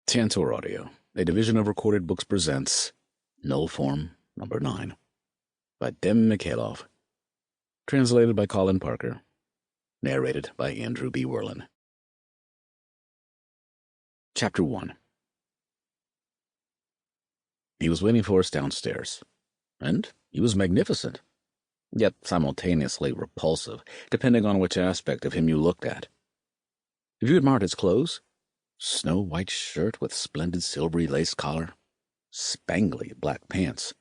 Tantor Audio, a division of Recorded Books presents Nullform number 9 by Dem Mikhailov. Translated by Colin Parker. Narrated by Andrew B. Wehrlen. Chapter 1. He was waiting for us downstairs, and he was magnificent, yet simultaneously repulsive, depending on which aspect of him you looked at. If you admired his clothes, snow-white shirt with splendid silvery lace collar, spangly black pants,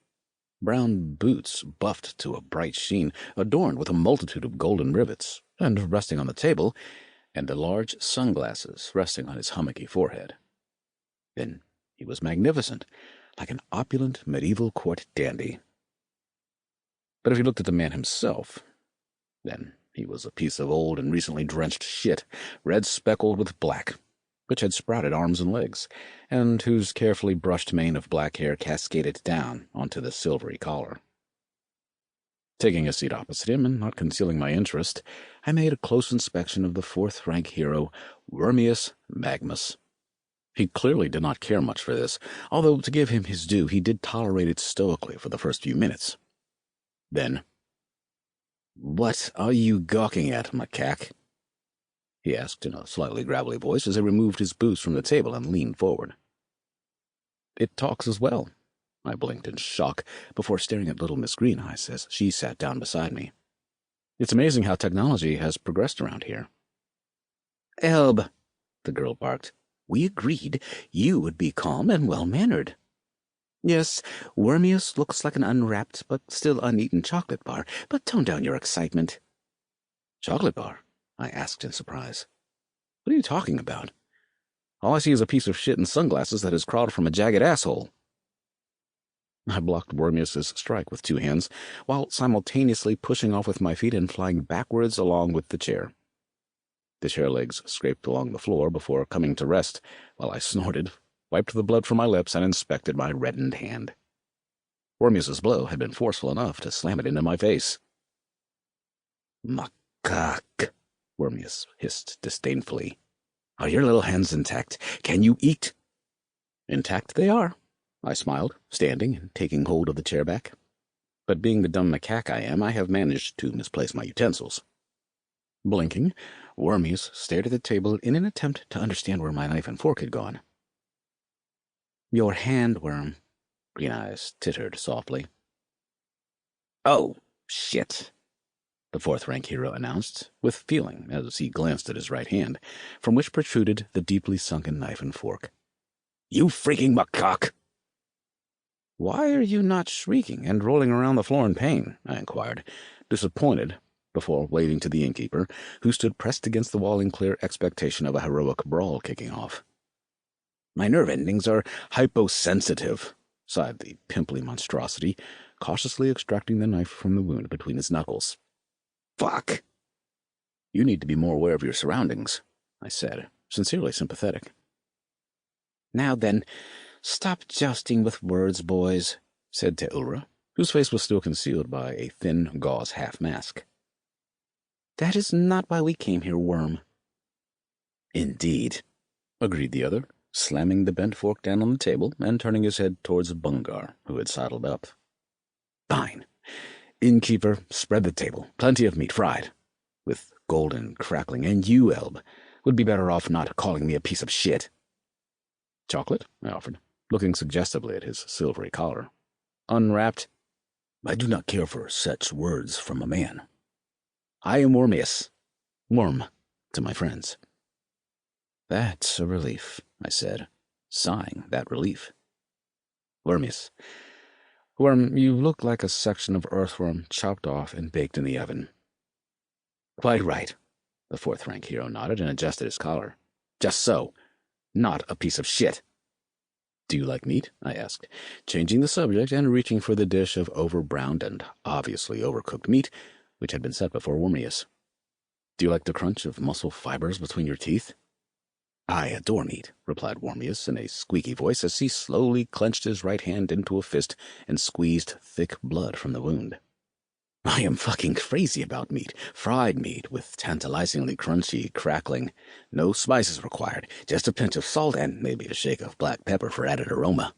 brown boots buffed to a bright sheen, adorned with a multitude of golden rivets, and resting on the table, and the large sunglasses resting on his hummocky forehead. Then he was magnificent, like an opulent medieval court dandy. But if you looked at the man himself, then he was a piece of old and recently drenched shit, red speckled with black, which had sprouted arms and legs, and whose carefully brushed mane of black hair cascaded down onto the silvery collar. Taking a seat opposite him, and not concealing my interest, I made a close inspection of the fourth-rank hero, Wormius Magmus. He clearly did not care much for this, although, to give him his due, he did tolerate it stoically for the first few minutes. Then, "What are you gawking at, macaque?" he asked in a slightly gravelly voice as he removed his boots from the table and leaned forward. "It talks as well," I blinked in shock before staring at little Miss Greeneyes as she sat down beside me. "It's amazing how technology has progressed around here." "Elb," the girl barked, "we agreed you would be calm and well-mannered. Yes, Wormius looks like an unwrapped but still uneaten chocolate bar, but tone down your excitement." "Chocolate bar?" I asked in surprise. "What are you talking about? All I see is a piece of shit in sunglasses that has crawled from a jagged asshole." I blocked Wormius's strike with two hands, while simultaneously pushing off with my feet and flying backwards along with the chair. The chair legs scraped along the floor before coming to rest, while I snorted, wiped the blood from my lips, and inspected my reddened hand. Wormius's blow had been forceful enough to slam it into my face. "Macaque," Wormius hissed disdainfully. "Are your little hands intact? Can you eat?" "Intact they are," I smiled, standing and taking hold of the chair back. "But being the dumb macaque I am, I have managed to misplace my utensils." Blinking, Wormius stared at the table in an attempt to understand where my knife and fork had gone. "Your handworm," Greeneyes tittered softly. "Oh, shit," the fourth-rank hero announced, with feeling as he glanced at his right hand, from which protruded the deeply sunken knife and fork. "You freaking macaque!" "Why are you not shrieking and rolling around the floor in pain?" I inquired, disappointed, before waving to the innkeeper, who stood pressed against the wall in clear expectation of a heroic brawl kicking off. "My nerve endings are hyposensitive," sighed the pimply monstrosity, cautiously extracting the knife from the wound between his knuckles. "Fuck!" "You need to be more aware of your surroundings," I said, sincerely sympathetic. "Now then, stop jousting with words, boys," said Teura, whose face was still concealed by a thin gauze half-mask. "That is not why we came here, Worm." "Indeed," agreed the other, slamming the bent fork down on the table and turning his head towards Bungar, who had sidled up. "Fine. Innkeeper, spread the table. Plenty of meat fried, with golden crackling, and you, Elb, would be better off not calling me a piece of shit." "Chocolate?" I offered, looking suggestively at his silvery collar. "Unwrapped?" "I do not care for such words from a man. I am Wormius. Worm to my friends." "That's a relief," I said, sighing that relief. "Wormius. Worm, you look like a section of earthworm chopped off and baked in the oven." "Quite right," the fourth-rank hero nodded and adjusted his collar. "Just so. Not a piece of shit." "Do you like meat?" I asked, changing the subject and reaching for the dish of over-browned and obviously overcooked meat which had been set before Wormius. "Do you like the crunch of muscle fibers between your teeth?" "I adore meat," replied Wormius in a squeaky voice as he slowly clenched his right hand into a fist and squeezed thick blood from the wound. I am fucking crazy about meat. Fried meat with tantalizingly crunchy, crackling. No spices required, just a pinch of salt and maybe a shake of black pepper for added aroma.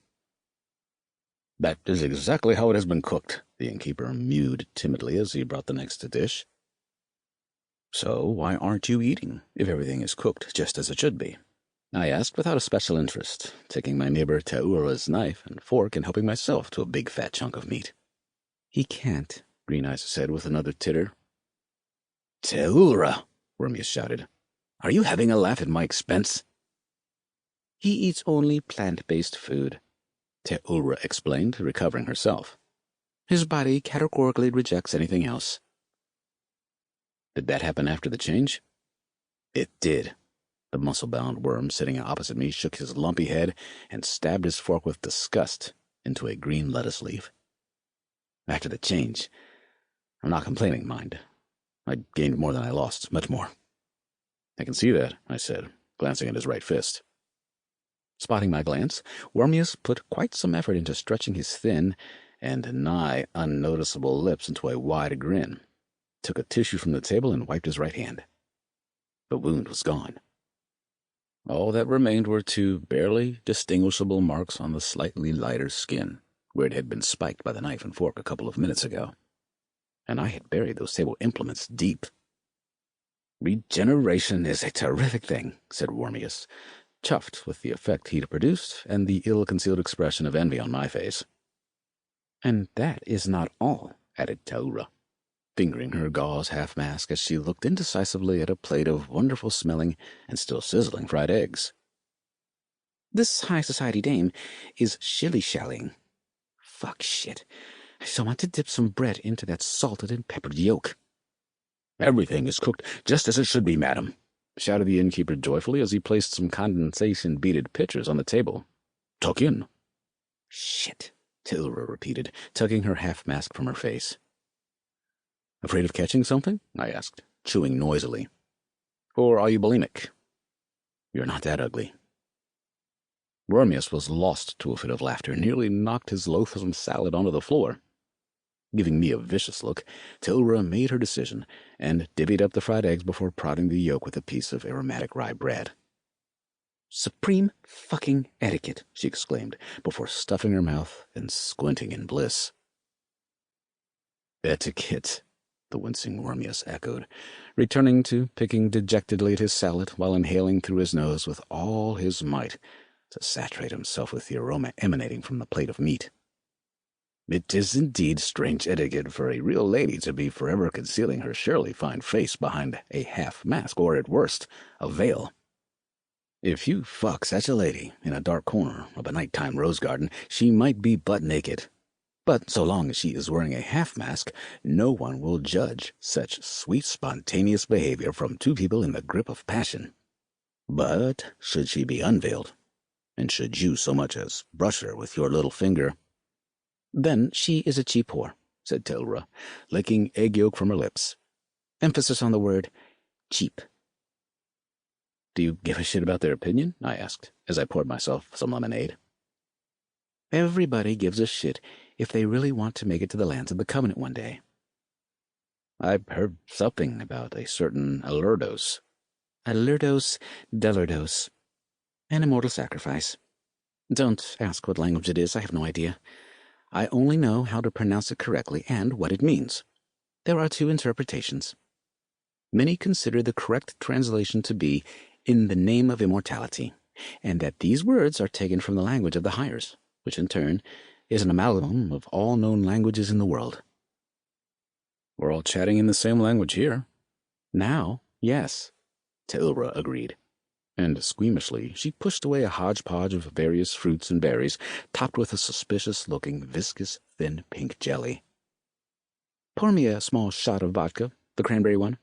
That is exactly how it has been cooked, the innkeeper mewed timidly as he brought the next dish. So why aren't you eating, if everything is cooked just as it should be? I asked without a special interest, taking my neighbor Taura's knife and fork and helping myself to a big fat chunk of meat. He can't, Green Eyes said with another titter. Taura, Wormius shouted. Are you having a laugh at my expense? He eats only plant-based food, Taura explained, recovering herself. His body categorically rejects anything else. Did that happen after the change? It did. The muscle-bound worm sitting opposite me shook his lumpy head and stabbed his fork with disgust into a green lettuce leaf. After the change, I'm not complaining, mind. I gained more than I lost, much more. I can see that, I said, glancing at his right fist. Spotting my glance, Wormius put quite some effort into stretching his thin and nigh unnoticeable lips into a wide grin, took a tissue from the table and wiped his right hand. The wound was gone. All that remained were two barely distinguishable marks on the slightly lighter skin, where it had been spiked by the knife and fork a couple of minutes ago. And I had buried those table implements deep. Regeneration is a terrific thing, said Wormius, chuffed with the effect he'd produced and the ill-concealed expression of envy on my face. And that is not all, added Taura, fingering her gauze half-mask as she looked indecisively at a plate of wonderful-smelling and still sizzling fried eggs. This high society dame is shilly-shallying. Fuck shit. I so want to dip some bread into that salted and peppered yolk. Everything is cooked just as it should be, madam, shouted the innkeeper joyfully as he placed some condensation-beaded pitchers on the table. Tuck in. Shit, Taura repeated, tugging her half-mask from her face. Afraid of catching something? I asked, chewing noisily. Or are you bulimic? You're not that ugly. Wormius was lost to a fit of laughter, nearly knocked his loathsome salad onto the floor. Giving me a vicious look, Taura made her decision and divvied up the fried eggs before prodding the yolk with a piece of aromatic rye bread. Supreme fucking etiquette, she exclaimed, before stuffing her mouth and squinting in bliss. Etiquette, the wincing Wormius echoed, returning to picking dejectedly at his salad while inhaling through his nose with all his might to saturate himself with the aroma emanating from the plate of meat. It is indeed strange etiquette for a real lady to be forever concealing her surely fine face behind a half-mask, or at worst, a veil. If you fuck such a lady in a dark corner of a nighttime rose garden, she might be butt naked. But so long as she is wearing a half-mask, no one will judge such sweet, spontaneous behavior from two people in the grip of passion. But should she be unveiled, and should you so much as brush her with your little finger, then she is a cheap whore, said Taura, licking egg yolk from her lips. Emphasis on the word cheap. Do you give a shit about their opinion? I asked, as I poured myself some lemonade. Everybody gives a shit if they really want to make it to the lands of the Covenant one day. I've heard something about a certain Alurdos. Alurdos Delurdos. An immortal sacrifice. Don't ask what language it is, I have no idea. I only know how to pronounce it correctly and what it means. There are two interpretations. Many consider the correct translation to be in the name of immortality, and that these words are taken from the language of the Hyers, which in turn is an amalgam of all known languages in the world. We're all chatting in the same language here. Now, yes, Taura agreed. And squeamishly she pushed away a hodgepodge of various fruits and berries, topped with a suspicious-looking, viscous, thin pink jelly. Pour me a small shot of vodka, the cranberry one.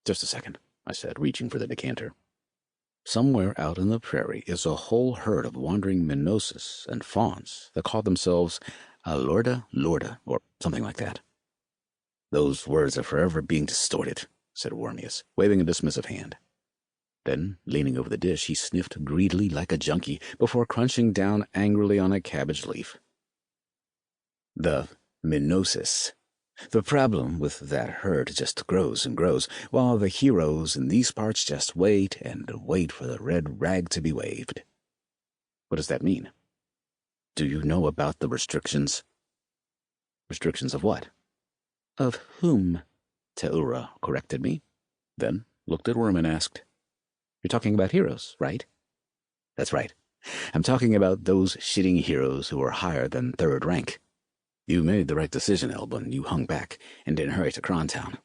Just a second, I said, reaching for the decanter. Somewhere out in the prairie is a whole herd of wandering mimousas and fawns that call themselves Alorda Lorda, or something like that. Those words are forever being distorted, said Wormius, waving a dismissive hand. Then, leaning over the dish, he sniffed greedily like a junkie before crunching down angrily on a cabbage leaf. The mimousas. The problem with that herd just grows and grows, while the heroes in these parts just wait and wait for the red rag to be waved. What does that mean? Do you know about the restrictions? Restrictions of what? Of whom? Teura corrected me, then looked at Worm and asked, You're talking about heroes, right? That's right. I'm talking about those shitting heroes who are higher than 3rd rank. You made the right decision, Elbun. You hung back and didn't hurry to Crontown.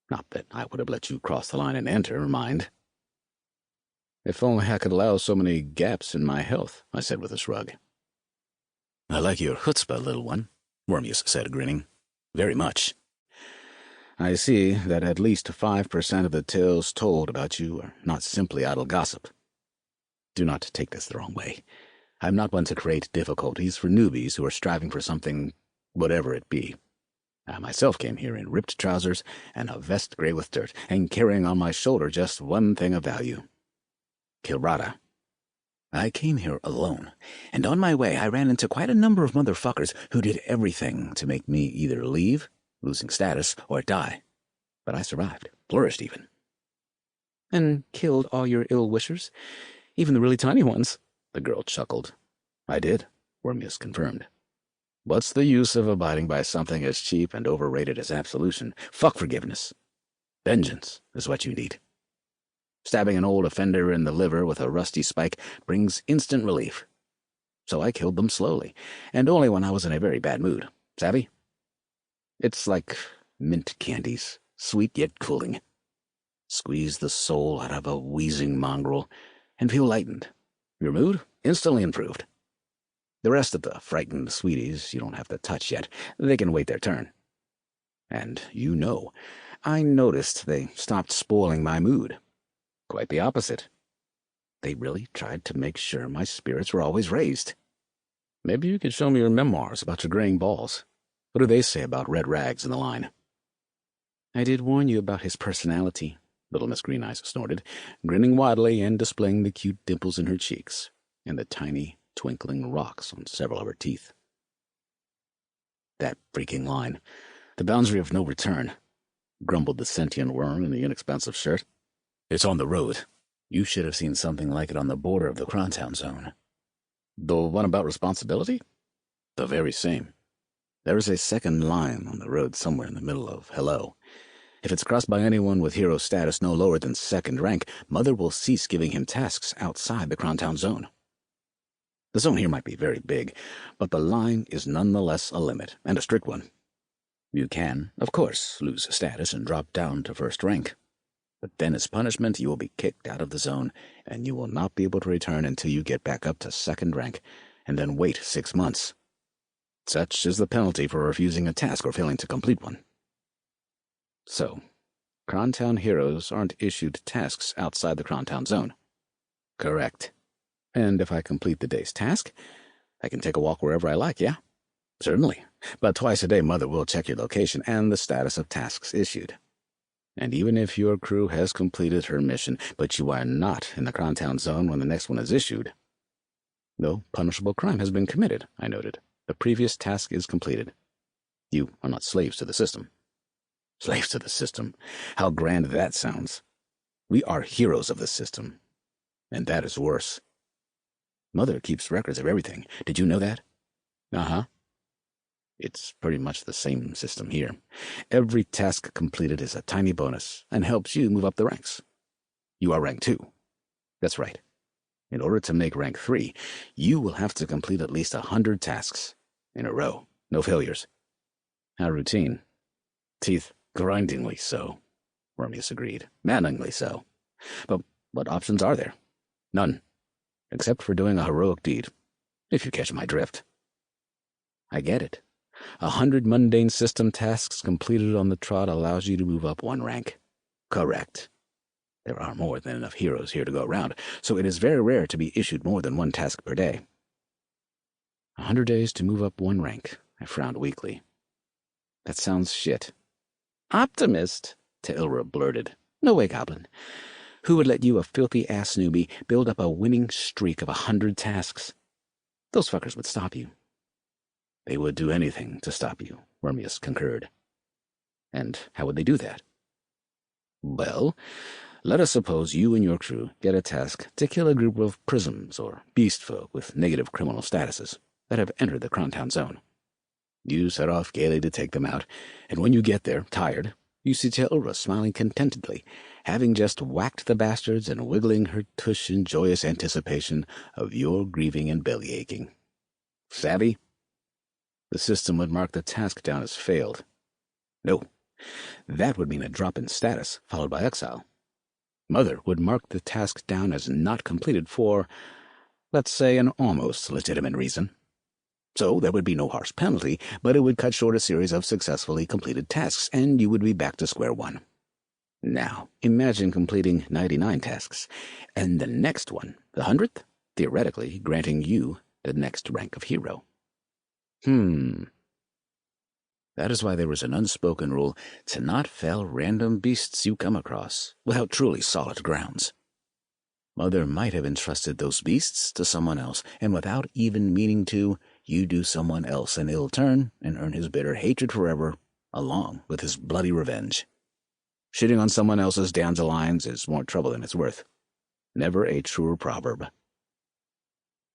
Not that I would have let you cross the line and enter, mind. If only I could allow so many gaps in my health, I said with a shrug. I like your chutzpah, little one, Wormius said, grinning. Very much. I see that at least 5% of the tales told about you are not simply idle gossip. Do not take this the wrong way. I'm not one to create difficulties for newbies who are striving for something, whatever it be. I myself came here in ripped trousers and a vest gray with dirt, and carrying on my shoulder just one thing of value. Kilrada. I came here alone, and on my way I ran into quite a number of motherfuckers who did everything to make me either leave, losing status, or die. But I survived, flourished even. And killed all your ill-wishers? Even the really tiny ones? The girl chuckled. I did, Wormius confirmed. What's the use of abiding by something as cheap and overrated as absolution? Fuck forgiveness. Vengeance is what you need. Stabbing an old offender in the liver with a rusty spike brings instant relief. So I killed them slowly, and only when I was in a very bad mood. Savvy? It's like mint candies, sweet yet cooling. Squeeze the soul out of a wheezing mongrel and feel lightened. Your mood instantly improved. The rest of the frightened sweeties you don't have to touch yet. They can wait their turn. And you know, I noticed they stopped spoiling my mood. Quite the opposite. They really tried to make sure my spirits were always raised. Maybe you could show me your memoirs about your graying balls. What do they say about red rags in the line? I did warn you about his personality, little Miss Green Eyes snorted, grinning widely and displaying the cute dimples in her cheeks and the tiny, twinkling rocks on several of her teeth. That freaking line. The boundary of no return, grumbled the sentient worm in the inexpensive shirt. It's on the road. You should have seen something like it on the border of the Crontown zone. The one about responsibility? The very same. There is a second line on the road somewhere in the middle of hello. If it's crossed by anyone with hero status no lower than 2nd rank, Mother will cease giving him tasks outside the Crontown zone. The zone here might be very big, but the line is nonetheless a limit, and a strict one. You can, of course, lose status and drop down to 1st rank. But then as punishment, you will be kicked out of the zone, and you will not be able to return until you get back up to 2nd rank, and then wait 6 months. Such is the penalty for refusing a task or failing to complete one. So, Crontown heroes aren't issued tasks outside the Crontown zone. Correct. And if I complete the day's task, I can take a walk wherever I like, yeah? Certainly. But twice a day, Mother will check your location and the status of tasks issued. And even if your crew has completed her mission, but you are not in the Crontown zone when the next one is issued, no punishable crime has been committed, I noted. The previous task is completed. You are not slaves to the system. Slaves to the system? How grand that sounds. We are heroes of the system. And that is worse. Mother keeps records of everything. Did you know that? Uh-huh. It's pretty much the same system here. Every task completed is a tiny bonus and helps you move up the ranks. You are rank 2. That's right. In order to make rank 3, you will have to complete at least 100 tasks in a row. No failures. How routine. Teeth grindingly so, Wormius agreed. Maddeningly so. But what options are there? None. Except for doing a heroic deed, if you catch my drift. I get it. 100 mundane system tasks completed on the trot allows you to move up 1 rank. Correct. There are more than enough heroes here to go around, so it is very rare to be issued more than 1 task per day. 100 days to move up 1 rank, I frowned weakly. That sounds shit. Optimist, Teilra blurted. No way, Goblin. Who would let you, a filthy-ass newbie, build up a winning streak of 100 tasks? Those fuckers would stop you. They would do anything to stop you, Wormius concurred. And how would they do that? Well, let us suppose you and your crew get a task to kill a group of prisms or beast folk with negative criminal statuses that have entered the Crontown zone. You set off gaily to take them out, and when you get there, tired, you see Telra smiling contentedly, having just whacked the bastards and wiggling her tush in joyous anticipation of your grieving and bellyaching. Savvy? The system would mark the task down as failed. No, that would mean a drop in status, followed by exile. Mother would mark the task down as not completed for, let's say, an almost legitimate reason. So there would be no harsh penalty, but it would cut short a series of successfully completed tasks, and you would be back to square one. Now, imagine completing 99 tasks, and the next one, the 100th, theoretically granting you the next rank of hero. That is why there is an unspoken rule to not fell random beasts you come across without truly solid grounds. Mother might have entrusted those beasts to someone else, and without even meaning to, you do someone else an ill turn and earn his bitter hatred forever, along with his bloody revenge. Shitting on someone else's dandelions is more trouble than it's worth. Never a truer proverb.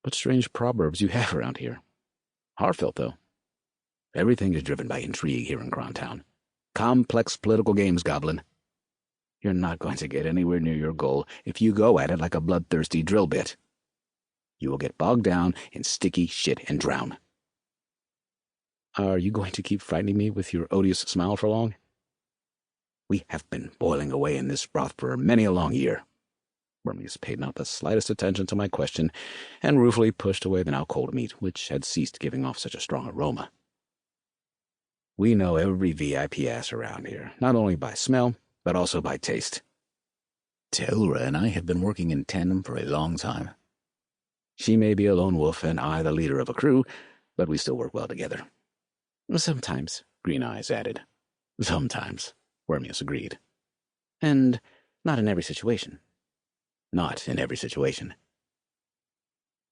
What strange proverbs you have around here. Heartfelt, though. Everything is driven by intrigue here in Crontown. Complex political games, Goblin. You're not going to get anywhere near your goal if you go at it like a bloodthirsty drill bit. You will get bogged down in sticky shit and drown. Are you going to keep frightening me with your odious smile for long? We have been boiling away in this broth for many a long year. Wormius paid not the slightest attention to my question and ruefully pushed away the now cold meat, which had ceased giving off such a strong aroma. We know every VIP ass around here, not only by smell, but also by taste. Telra and I have been working in tandem for a long time. She may be a lone wolf and I the leader of a crew, but we still work well together. Sometimes, Green Eyes added. Sometimes, Wormius agreed. And not in every situation. Not in every situation.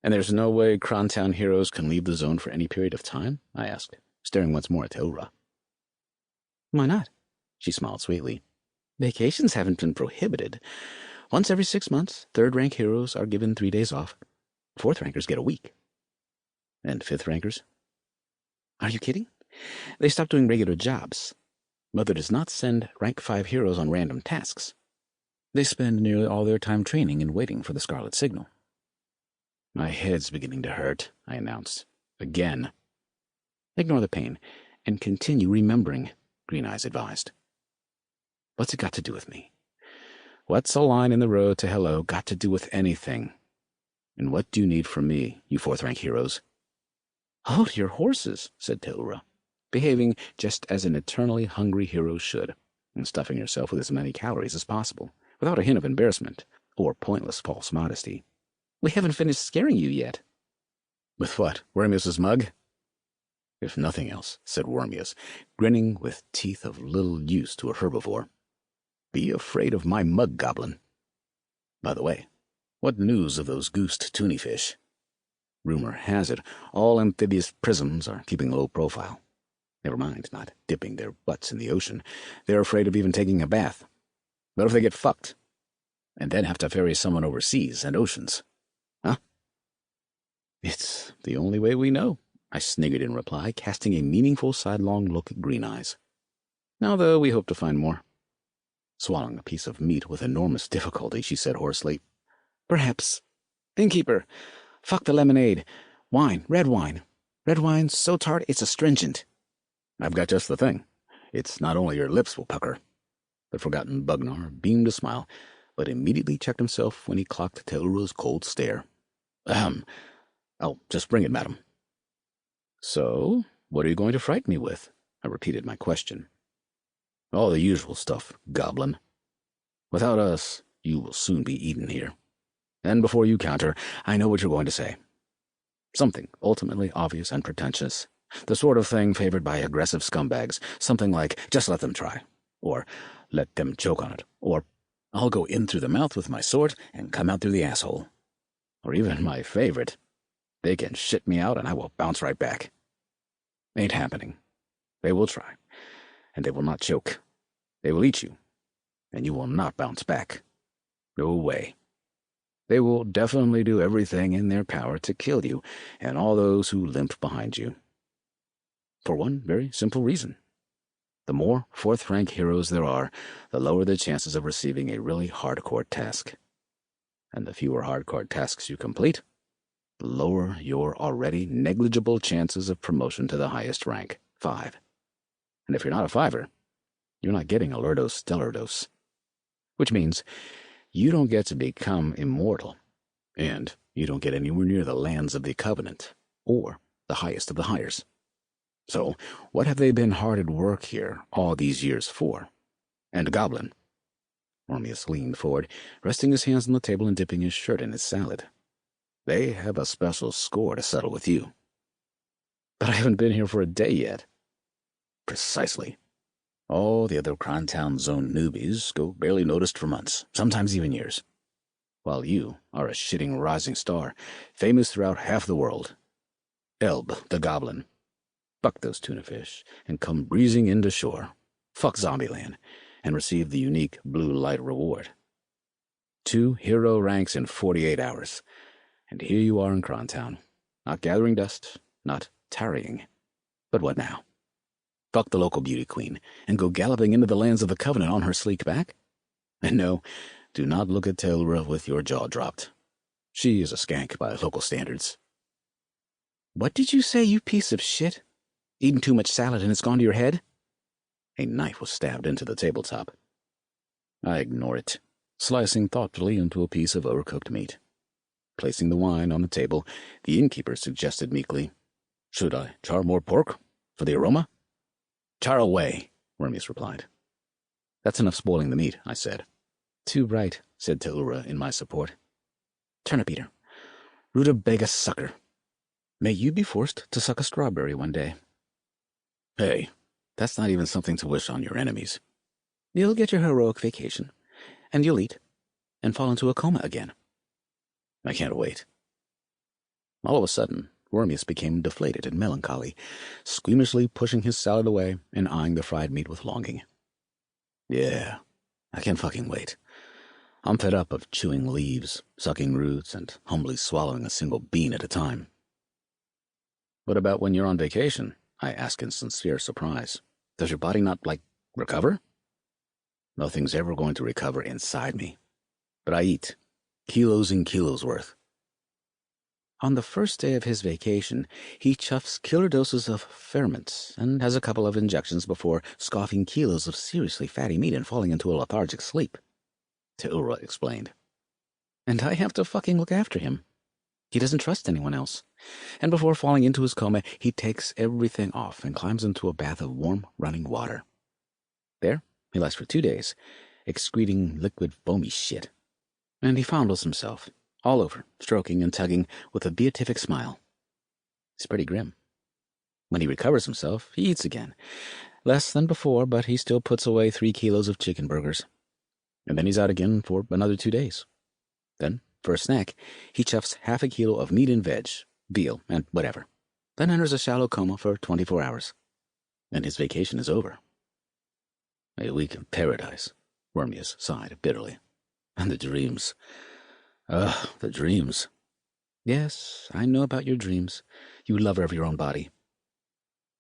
And there's no way Crontown heroes can leave the zone for any period of time? I asked, staring once more at Telra. Why not? She smiled sweetly. Vacations haven't been prohibited. Once every 6 months, 3rd-rank heroes are given 3 days off. 4th-rankers get a week. And 5th-rankers? Are you kidding? They stop doing regular jobs. Mother does not send rank 5 heroes on random tasks. They spend nearly all their time training and waiting for the scarlet signal. My head's beginning to hurt, I announced. Again. Ignore the pain and continue remembering, Green Eyes advised. What's it got to do with me? What's a line in the road to hello got to do with anything? And what do you need from me, you 4th-rank heroes? Hold your horses, said Telra, behaving just as an eternally hungry hero should, and stuffing herself with as many calories as possible, without a hint of embarrassment or pointless false modesty. We haven't finished scaring you yet. With what, Wormius's mug? If nothing else, said Wormius, grinning with teeth of little use to a herbivore. Be afraid of my mug, Goblin. By the way, what news of those goosed tunnyfish? Rumor has it all amphibious prisms are keeping low profile. Never mind not dipping their butts in the ocean. They're afraid of even taking a bath. What if they get fucked? And then have to ferry someone overseas and oceans? Huh? It's the only way we know, I sniggered in reply, casting a meaningful sidelong look at Green Eyes. Now, though, we hope to find more. Swallowing a piece of meat with enormous difficulty, she said hoarsely, Perhaps. Innkeeper, fuck the lemonade. Wine, red wine. Red wine's so tart it's astringent. I've got just the thing. It's not only your lips will pucker. The forgotten Bugnar beamed a smile, but immediately checked himself when he clocked Telra's cold stare. I'll just bring it, madam. So, what are you going to frighten me with? I repeated my question. All the usual stuff, Goblin. Without us, you will soon be eaten here. And before you counter, I know what you're going to say. Something ultimately obvious and pretentious. The sort of thing favored by aggressive scumbags. Something like, just let them try. Or, let them choke on it. Or, I'll go in through the mouth with my sword and come out through the asshole. Or even my favorite. They can shit me out and I will bounce right back. Ain't happening. They will try. and they will not choke. They will eat you, and you will not bounce back. No way. They will definitely do everything in their power to kill you and all those who limp behind you. For one very simple reason. The more fourth-rank heroes there are, the lower the chances of receiving a really hardcore task. And the fewer hardcore tasks you complete, the lower your already negligible chances of promotion to the highest rank, 5. And if you're not a 5er, you're not getting Alertos Stellardos. Which means you don't get to become immortal, and you don't get anywhere near the lands of the Covenant, or the highest of the hires. So, what have they been hard at work here all these years for? And Goblin? Ormius leaned forward, resting his hands on the table and dipping his shirt in his salad. They have a special score to settle with you. But I haven't been here for a day yet. Precisely. All the other Crontown Zone newbies go barely noticed for months, sometimes even years. While you are a shitting rising star, famous throughout half the world. Elb, the Goblin. Buck those tuna fish and come breezing into shore. Fuck Zombieland and receive the unique blue light reward. 2 hero ranks in 48 hours. And here you are in Crontown, not gathering dust, not tarrying. But what now? Fuck the local beauty queen and go galloping into the lands of the Covenant on her sleek back? And no, do not look at Taylor with your jaw dropped. She is a skank by local standards. What did you say, you piece of shit? Eaten too much salad and it's gone to your head? A knife was stabbed into the tabletop. I ignore it, slicing thoughtfully into a piece of overcooked meat. Placing the wine on the table, the innkeeper suggested meekly, Should I char more pork for the aroma? Char away, Wormius replied. That's enough spoiling the meat, I said. Too right, said Tellura in my support. Turnip eater. Rutabaga sucker. May you be forced to suck a strawberry one day. Hey, that's not even something to wish on your enemies. You'll get your heroic vacation, and you'll eat, and fall into a coma again. I can't wait. All of a sudden, Wormius became deflated and melancholy, squeamishly pushing his salad away and eyeing the fried meat with longing. Yeah, I can't fucking wait. I'm fed up of chewing leaves, sucking roots, and humbly swallowing a single bean at a time. What about when you're on vacation? I ask in sincere surprise. Does your body not, recover? Nothing's ever going to recover inside me. But I eat. Kilos and kilos worth. On the first day of his vacation, he chuffs killer doses of ferments and has a couple of injections before scoffing kilos of seriously fatty meat and falling into a lethargic sleep. Teura explained. And I have to fucking look after him. He doesn't trust anyone else. And before falling into his coma, he takes everything off and climbs into a bath of warm, running water. There, he lies for 2 days, excreting liquid, foamy shit. And he fondles himself, all over, stroking and tugging with a beatific smile. It's pretty grim. When he recovers himself, he eats again. Less than before, but he still puts away 3 kilos of chicken burgers. And then he's out again for another 2 days. Then, for a snack, he chuffs half a kilo of meat and veg, veal, and whatever. Then enters a shallow coma for 24 hours. And his vacation is over. A week of paradise, Wormius sighed bitterly. And the dreams. Ugh, the dreams. Yes, I know about your dreams. You lover of your own body.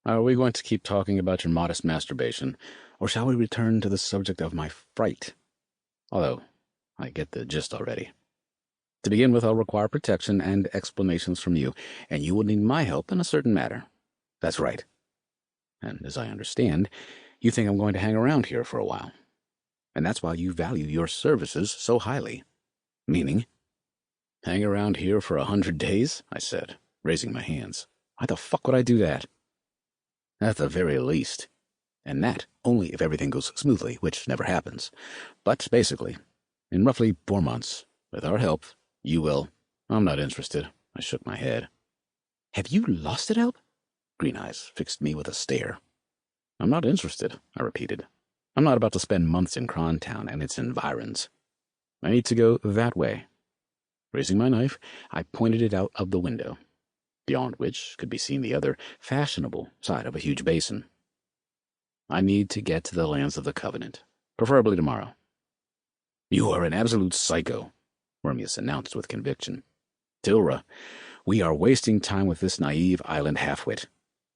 Are we going to keep talking about your modest masturbation, or shall we return to the subject of my fright? Although, I get the gist already. To begin with, I'll require protection and explanations from you, and you will need my help in a certain matter. That's right. And as I understand, you think I'm going to hang around here for a while. And that's why you value your services so highly. Meaning? Hang around here for 100 days? I said, raising my hands. Why the fuck would I do that? At the very least. And that only if everything goes smoothly, which never happens. But basically, in roughly 4 months, with our help, you will. I'm not interested. I shook my head. Have you lost it, Elb? Green Eyes fixed me with a stare. I'm not interested, I repeated. I'm not about to spend months in Crontown and its environs. I need to go that way. Raising my knife, I pointed it out of the window, beyond which could be seen the other, fashionable side of a huge basin. I need to get to the lands of the Covenant, preferably tomorrow. You are an absolute psycho, Wormius announced with conviction. Tilra, we are wasting time with this naive island halfwit.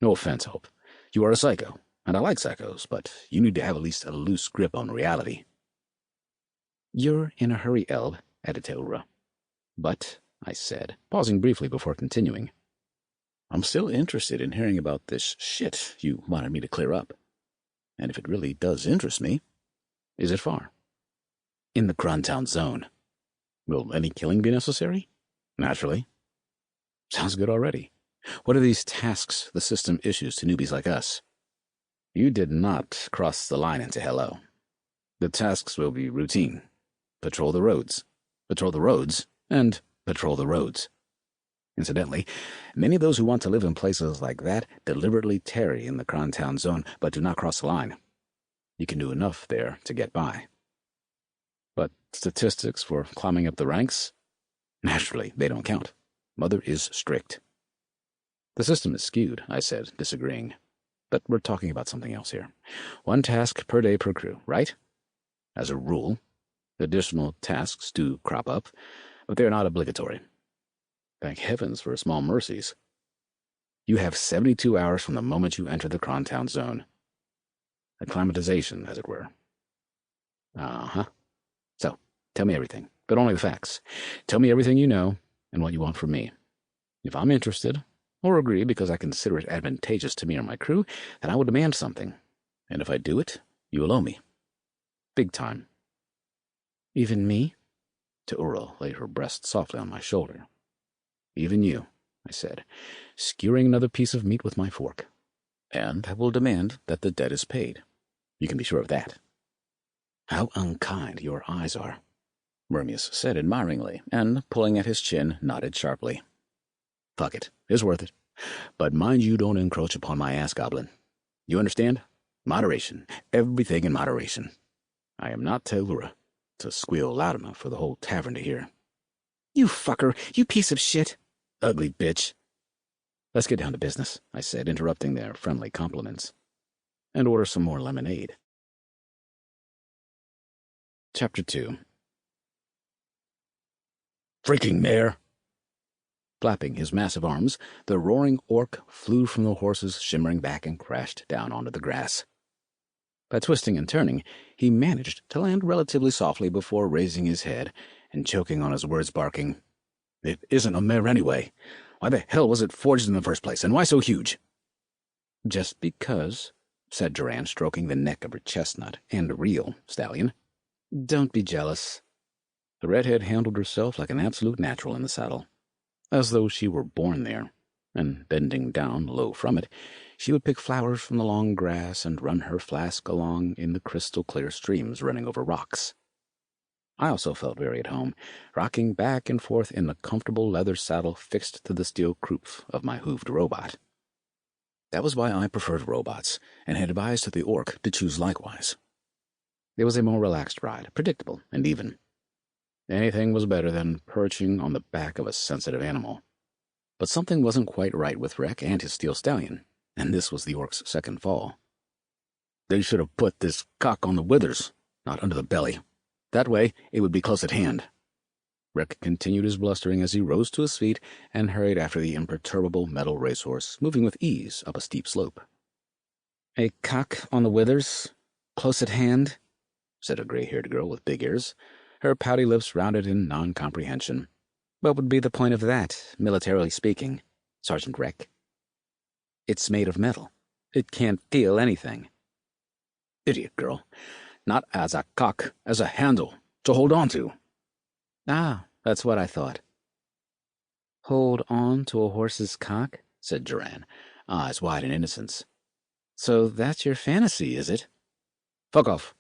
No offense, Hope. You are a psycho, and I like psychos, but you need to have at least a loose grip on reality. You're in a hurry, Elb, added Tilra. But, I said, pausing briefly before continuing, I'm still interested in hearing about this shit you wanted me to clear up. And if it really does interest me, is it far? In the Crontown zone. Will any killing be necessary? Naturally. Sounds good already. What are these tasks the system issues to newbies like us? You did not cross the line into hello. The tasks will be routine. Patrol the roads, and patrol the roads. Incidentally, many of those who want to live in places like that deliberately tarry in the Crontown zone, but do not cross the line. You can do enough there to get by. But statistics for climbing up the ranks? Naturally, they don't count. Mother is strict. The system is skewed, I said, disagreeing. But we're talking about something else here. 1 task per day per crew, right? As a rule, additional tasks do crop up, but they are not obligatory. Thank heavens for small mercies. You have 72 hours from the moment you enter the Crontown zone. Acclimatization, as it were. Uh-huh. So, tell me everything, but only the facts. Tell me everything you know and what you want from me. If I'm interested, or agree because I consider it advantageous to me or my crew, then I will demand something. And if I do it, you will owe me. Big time. Even me? Te'ura laid her breast softly on my shoulder. Even you, I said, skewering another piece of meat with my fork. And I will demand that the debt is paid. You can be sure of that. How unkind your eyes are, Wormius said admiringly, and, pulling at his chin, nodded sharply. Fuck it, it's worth it. But mind you don't encroach upon my ass, goblin. You understand? Moderation. Everything in moderation. I am not Te'ura to squeal loud enough for the whole tavern to hear. You fucker, you piece of shit. Ugly bitch. Let's get down to business, I said, interrupting their friendly compliments, and order some more lemonade. Chapter 2. Freaking mare! Flapping his massive arms, the roaring orc flew from the horse's shimmering back and crashed down onto the grass. By twisting and turning, he managed to land relatively softly before raising his head and choking on his words, barking, It isn't a mare anyway. Why the hell was it forged in the first place, and why so huge? Just because, said Duran, stroking the neck of her chestnut and real stallion. Don't be jealous. The redhead handled herself like an absolute natural in the saddle, as though she were born there, and bending down low from it, she would pick flowers from the long grass and run her flask along in the crystal-clear streams running over rocks. I also felt very at home, rocking back and forth in the comfortable leather saddle fixed to the steel croup of my hooved robot. That was why I preferred robots, and had advised the orc to choose likewise. It was a more relaxed ride, predictable and even. Anything was better than perching on the back of a sensitive animal. But something wasn't quite right with Rek and his steel stallion, and this was the orc's second fall. They should have put this cock on the withers, not under the belly. That way, it would be close at hand. Rek continued his blustering as he rose to his feet and hurried after the imperturbable metal racehorse, moving with ease up a steep slope. A cock on the withers, close at hand, said a gray-haired girl with big ears, her pouty lips rounded in non-comprehension. What would be the point of that, militarily speaking, Sergeant Rek? It's made of metal. It can't feel anything. Idiot girl. Not as a cock, as a handle, to hold on to. Ah, that's what I thought. Hold on to a horse's cock? Said Duran, eyes wide in innocence. So that's your fantasy, is it? Fuck off.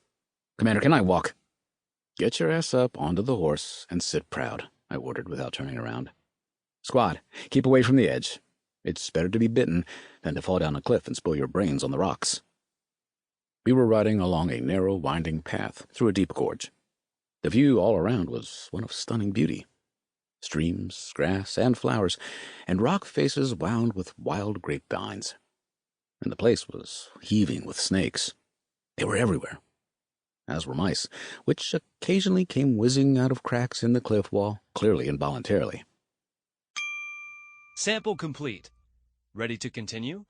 Commander, can I walk? Get your ass up onto the horse and sit proud, I ordered without turning around. Squad, keep away from the edge. It's better to be bitten than to fall down a cliff and spill your brains on the rocks. We were riding along a narrow, winding path through a deep gorge. The view all around was one of stunning beauty. Streams, grass, and flowers, and rock faces wound with wild grapevines. And the place was heaving with snakes, They were everywhere, as were mice, which occasionally came whizzing out of cracks in the cliff wall, clearly involuntarily. Sample complete. Ready to continue?